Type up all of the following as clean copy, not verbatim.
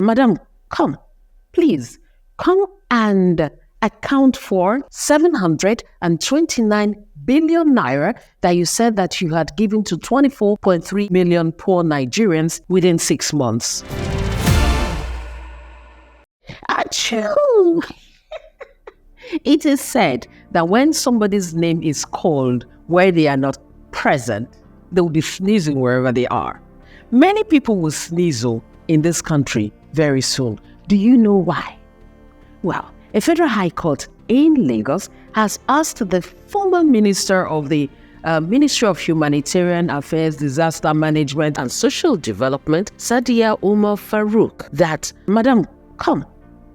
Madam, come, please, come and account for 729 billion naira that you said that you had given to 24.3 million poor Nigerians within 6 months. Achoo! It is said that when somebody's name is called where they are not present, they will be sneezing wherever they are. Many people will sneeze in this country very soon. Do you know why? Well, a federal high court in Lagos has asked the former minister of the Ministry of Humanitarian Affairs, Disaster Management and Social Development, Sadiya Umar Farouk, that, Madam, come,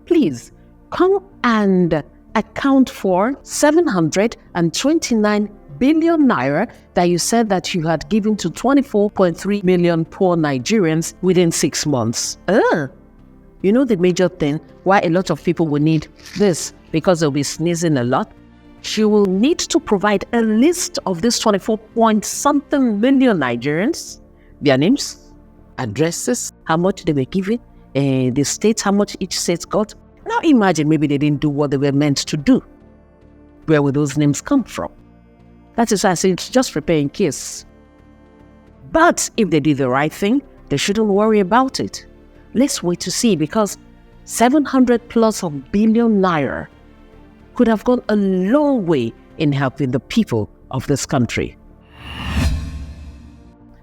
please, come and account for 729 billion naira that you said that you had given to 24.3 million poor Nigerians within 6 months. You know the major thing why a lot of people will need this, because they'll be sneezing a lot. She will need to provide a list of these 24-point-something million Nigerians, their names, addresses, how much they were given, the states, how much each state got. Now imagine maybe they didn't do what they were meant to do. Where will those names come from? That is why I say it's just prepare in case. But if they did the right thing, they shouldn't worry about it. Let's wait to see, because 700 plus of billion naira could have gone a long way in helping the people of this country.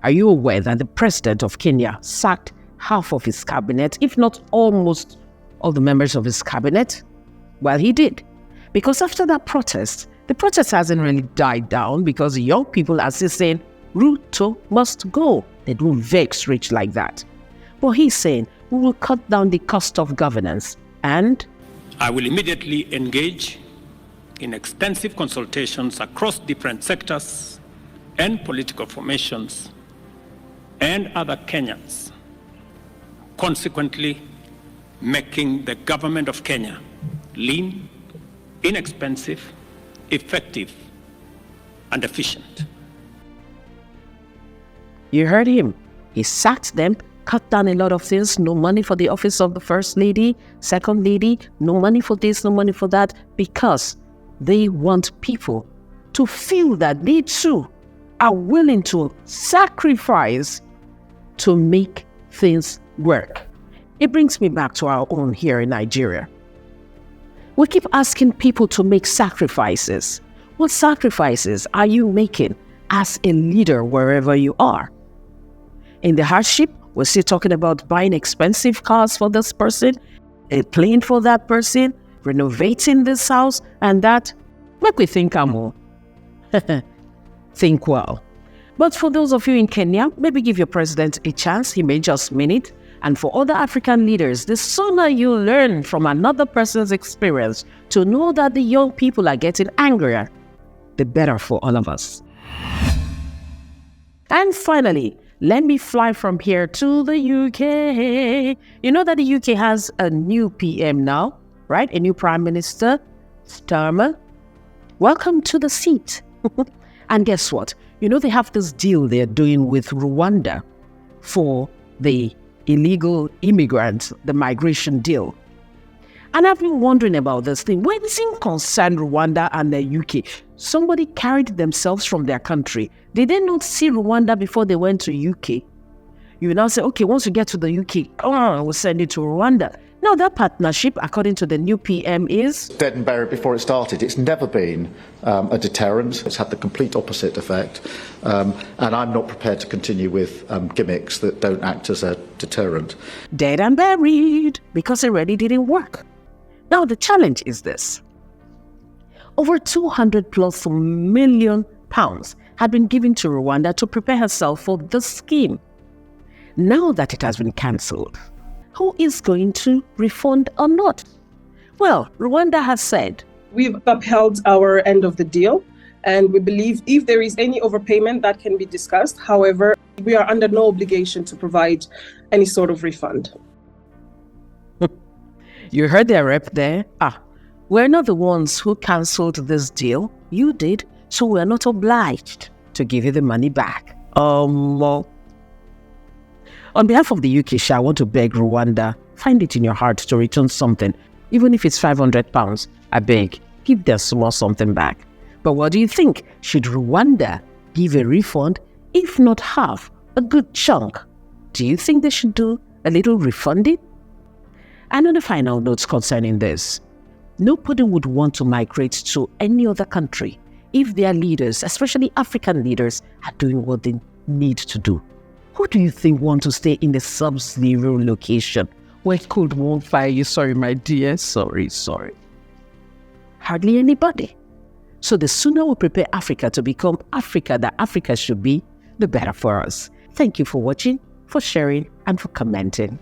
Are you aware that the president of Kenya sacked half of his cabinet, if not almost all the members of his cabinet? Well, he did. Because after that protest, the protest hasn't really died down, because the young people are still saying, Ruto must go. They don't vex rich like that. But he's saying, we will cut down the cost of governance, and I will immediately engage in extensive consultations across different sectors and political formations and other Kenyans, consequently making the government of Kenya lean, inexpensive, effective, and efficient. You heard him. He sacked them, cut down a lot of things, no money for the office of the First Lady, Second Lady, no money for this, no money for that, because they want people to feel that they too are willing to sacrifice to make things work. It brings me back to our own here in Nigeria. We keep asking people to make sacrifices. What sacrifices are you making as a leader wherever you are? In the hardship, we're still talking about buying expensive cars for this person, a plane for that person, renovating this house and that. Make we think more. Think well. But for those of you in Kenya, maybe give your president a chance. He may just mean it. And for other African leaders, the sooner you learn from another person's experience to know that the young people are getting angrier, the better for all of us. And finally, let me fly from here to the UK. You know that the UK has a new PM now, right? A new Prime Minister, Starmer. Welcome to the seat. And guess what? You know they have this deal they're doing with Rwanda for the illegal immigrants, the migration deal. And I've been wondering about this thing. When it concerned Rwanda and the UK, somebody carried themselves from their country. Did they not see Rwanda before they went to UK? You now say, okay, once you get to the UK, we'll send it to Rwanda. Now that partnership, according to the new PM, is dead and buried before it started. It's never been a deterrent. It's had the complete opposite effect. And I'm not prepared to continue with gimmicks that don't act as a deterrent. Dead and buried, because it really didn't work. Now the challenge is this. Over 200 plus million pounds had been given to Rwanda to prepare herself for this scheme. Now that it has been cancelled, who is going to refund or not? Well, Rwanda has said, we've upheld our end of the deal, and we believe if there is any overpayment, that can be discussed. However, we are under no obligation to provide any sort of refund. You heard their rep there. We're not the ones who cancelled this deal. You did, so we're not obliged to give you the money back. On behalf of the UK, I want to beg Rwanda find it in your heart to return something, even if it's £500, I beg, give them small something back. But what do you think? Should Rwanda give a refund, if not half, a good chunk? Do you think they should do a little refunding? And on the final notes concerning this, nobody would want to migrate to any other country if their leaders, especially African leaders, are doing what they need to do. Who do you think want to stay in a sub-zero location where cold won't fire you? Sorry, my dear. Sorry. Hardly anybody. So the sooner we prepare Africa to become Africa that Africa should be, the better for us. Thank you for watching, for sharing, and for commenting.